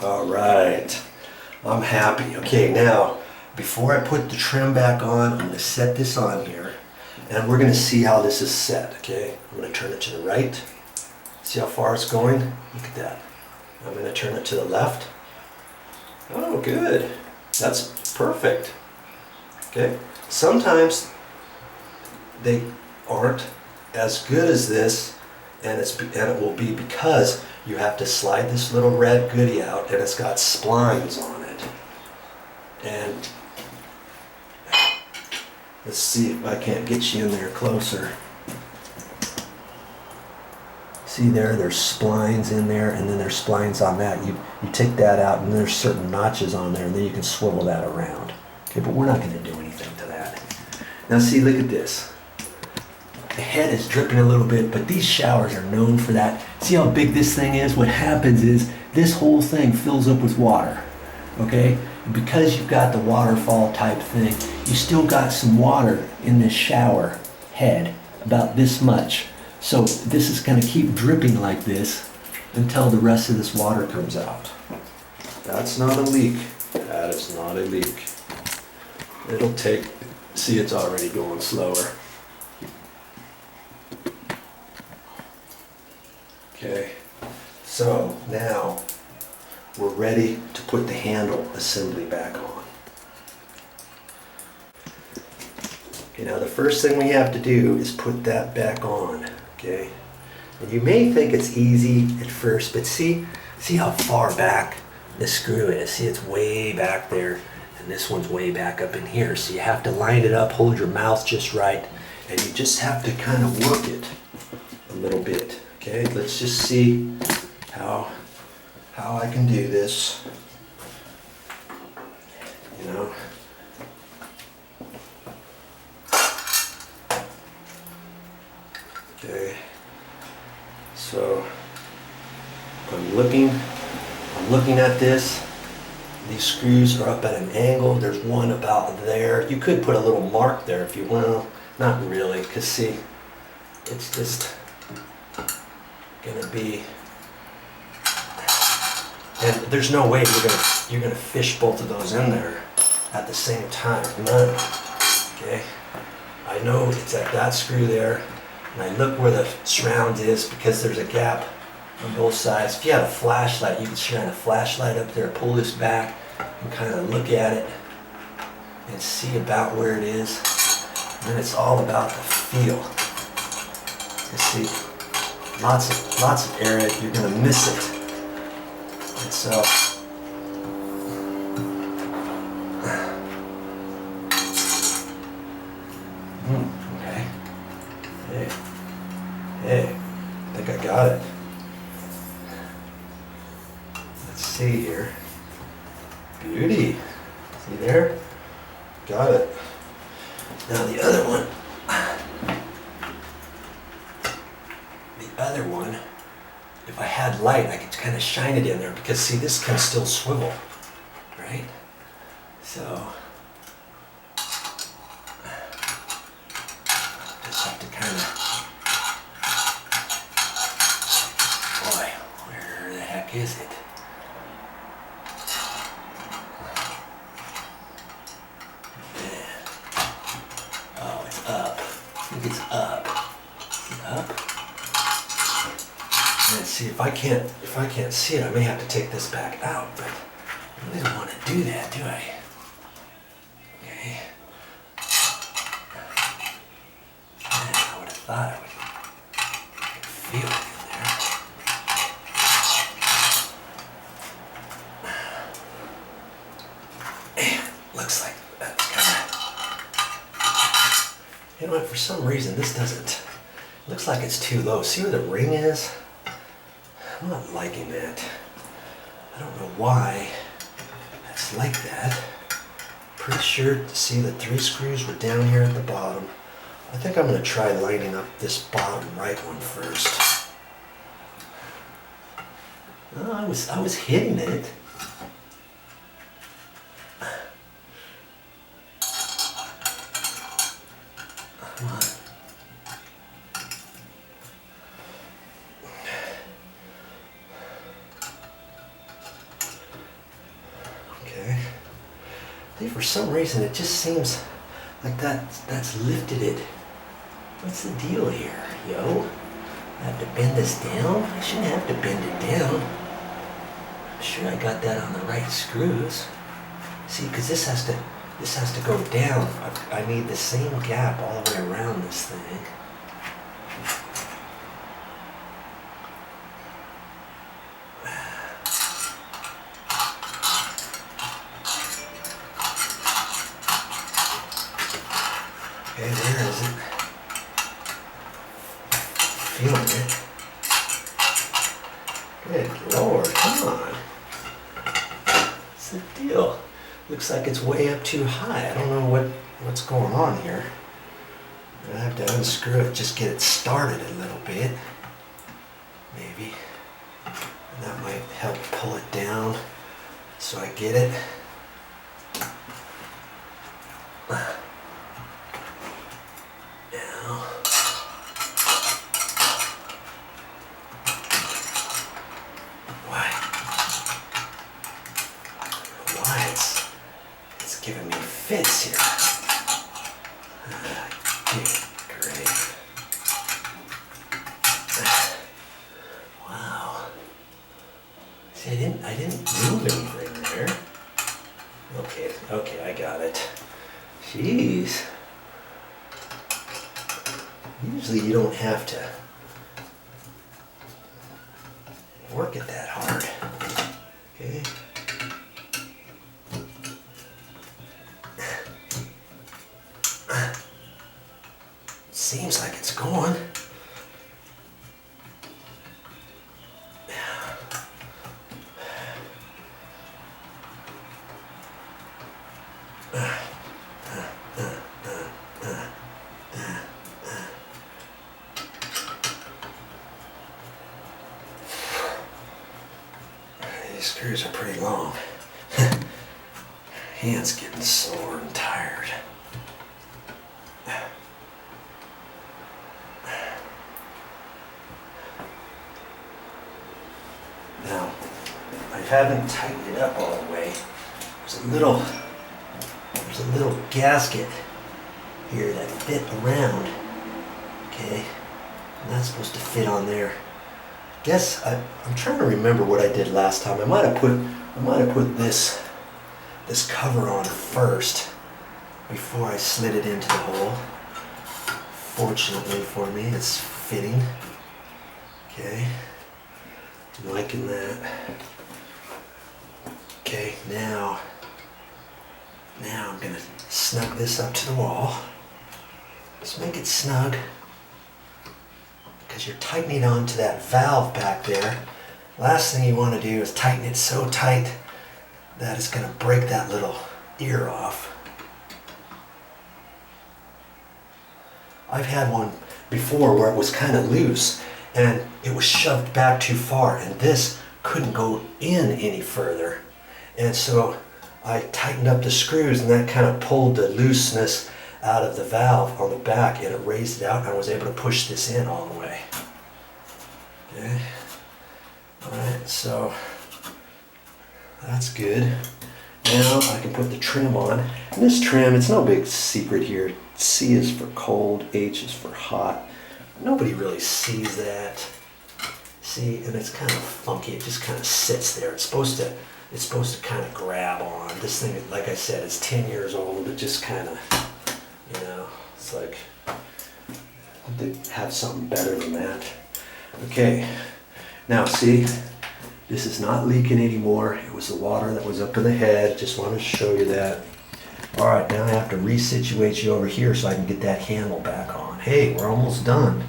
All right, I'm happy. Okay, now, before I put the trim back on, I'm gonna set this on here, and we're gonna see how this is set, okay? I'm gonna turn it to the right. See how far it's going? Look at that. I'm gonna turn it to the left. Oh, good. That's perfect. Okay, sometimes they aren't as good as this, and it will be because you have to slide this little red goodie out, and it's got splines on it. And let's see if I can't get you in there closer. See there's splines in there, and then there's splines on that. You take that out, and there's certain notches on there, and then you can swivel that around. Okay, but we're not going to do anything to that. Now see, look at this. The head is dripping a little bit, but these showers are known for that. See how big this thing is? What happens is this whole thing fills up with water, okay? And because you've got the waterfall type thing, you still got some water in this shower head, about this much. So this is gonna keep dripping like this until the rest of this water comes out. That's not a leak. That is not a leak. It'll take, see, it's already going slower. Okay, so now we're ready to put the handle assembly back on. Okay, now the first thing we have to do is put that back on, okay? And you may think it's easy at first, but see how far back this screw is. See, it's way back there, and this one's way back up in here. So you have to line it up, hold your mouth just right, and you just have to kind of work it a little bit. Okay, let's just see how I can do this. You know. Okay. So I'm looking at this. These screws are up at an angle. There's one about there. You could put a little mark there if you want. Not really, because see, it's just gonna be, and there's no way you're gonna fish both of those in there at the same time. None. Okay. I know it's at that screw there, and I look where the surround is because there's a gap on both sides. If you had a flashlight, you could shine a flashlight up there, pull this back, and kind of look at it and see about where it is. And then it's all about the feel. You see. Lots of area, you're gonna miss it. And so, okay. Hey, I think I got it. Let's see here. Beauty. See there? Got it. Now the other one. If I had light, I could kind of shine it in there because see, this can still swivel, right? So just have to kind of, boy, where the heck is it? Yeah. Oh, it's up. I think it's up. Is it up? And see, if I can't see it, I may have to take this back out, but I really don't want to do that, do I? Okay. Man, I would have thought I would feel it in there. Man, looks like that's kind of, you know what, for some reason this doesn't, looks like it's too low. See where the ring is? I'm not liking that. I don't know why that's like that. Pretty sure to see the 3 screws were down here at the bottom. I think I'm going to try lining up this bottom right one first. Oh, I was hitting it. Come on. See, for some reason, it just seems like that's lifted it. What's the deal here, yo? I have to bend this down? I shouldn't have to bend it down. I'm sure I got that on the right screws. See, because this has to go down. I need the same gap all the way around this thing. Okay, where is it? Feeling it. Good Lord, come on. What's the deal? Looks like it's way up too high. I don't know what's going on here. I have to unscrew it, just get it started a little bit. Maybe. And that might help pull it down so I get it. Now. Why it's giving me fits here. Great. Wow. See, I didn't move anything there. Okay, I got it. Jeez. Usually you don't have to work it that hard. Okay. Seems like it's going. These screws are pretty long. Hand's getting sore and tired. Now, I haven't tightened it up all the way. There's a little gasket here that fit around. Okay, and that's supposed to fit on there. Guess I'm trying to remember what I did last time. I might have put this cover on first before I slid it into the hole. Fortunately for me, it's fitting. Okay. I'm liking that. Okay, now I'm gonna snug this up to the wall. Just make it snug, because you're tightening onto that valve back there. Last thing you want to do is tighten it so tight that it's gonna break that little ear off. I've had one before where it was kind of loose and it was shoved back too far, and this couldn't go in any further. And so I tightened up the screws, and that kind of pulled the looseness out of the valve on the back, and it raised it out, and I was able to push this in all the way. Okay. Alright, so that's good. Now I can put the trim on. And this trim, it's no big secret here. C is for cold, H is for hot. Nobody really sees that. See, and it's kind of funky. It just kind of sits there. It's supposed to kind of grab on. This thing, like I said, is 10 years old. It just kind of, it's like they have something better than that. Okay, now see, this is not leaking anymore. It was the water that was up in the head. Just wanted to show you that. All right, now I have to resituate you over here so I can get that handle back on. Hey, we're almost done.